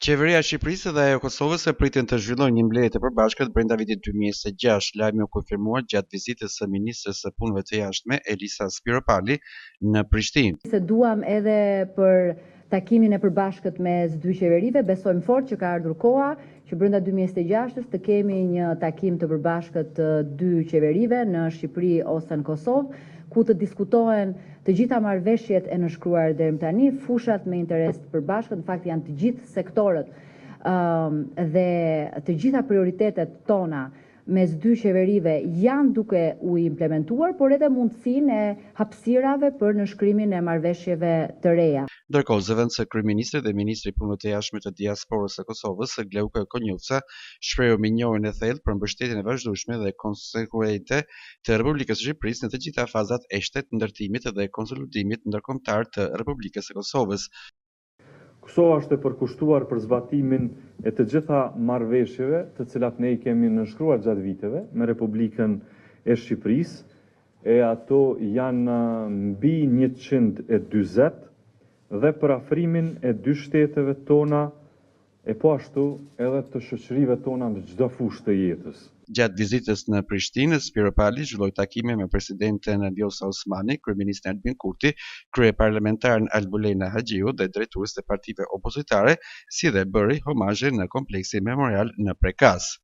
Qeveria e Shqipërisë dhe ajo e Kosovës e pritin të zhvillojnë një mbledhje të përbashkët brenda vitit 2026. Lajmi u konfirmuar gjatë vizitës së ministres së punëve të jashtme Elisa Spiropali në Prishtinë. Se duam edhe për takimin e përbashkët mes dy qeverive, besojmë fort që ka ardhur koha që brenda 2026 të kemi një takim të përbashkët të dy qeverive në Shqipëri ose në Kosovë, ku të diskutohen të gjitha marrëveshjet e nënshkruar deri më tani, fushat me interes të përbashkët, në fakt janë të gjithë sektorët dhe të gjitha prioritetet tona mes dy qeverive janë duke u implementuar, por edhe mundësinë e hapësirave për nënshkrimin e marrëveshjeve të reja. Ndërkohë, zëvendësi kryeministri dhe ministri i punëve të jashtme të diasporës së Kosovës, Glauka Konjuca, shprehu minjorin e thellë për mbështetjen e vazhdueshme dhe konsekuente të Republikës së Shqipërisë në të gjitha fazat e shtetëndërtimit dhe konsolidimit ndërkombëtar të Republikës së Kosovës. Kosova është e përkushtuar për zbatimin e të gjitha marrëveshjeve të cilat ne i kemi nënshkruar gjatë viteve me Republikën e Shqipërisë, e ato janë mbi 140 dhe për afrimin e dy shteteve tona e po ashtu edhe të shoqërive tona në çdo fushë të jetës. Gjatë vizitës në Prishtinë, Spiropali zhvilloi takime me presidenten Vjosa Osmani, kryeministin Albin Kurti, kryeparlamentaren Albulena Haxhiu dhe drejtues të partive opozitare, si dhe bëri homazhe në kompleksin memorial në Prekaz.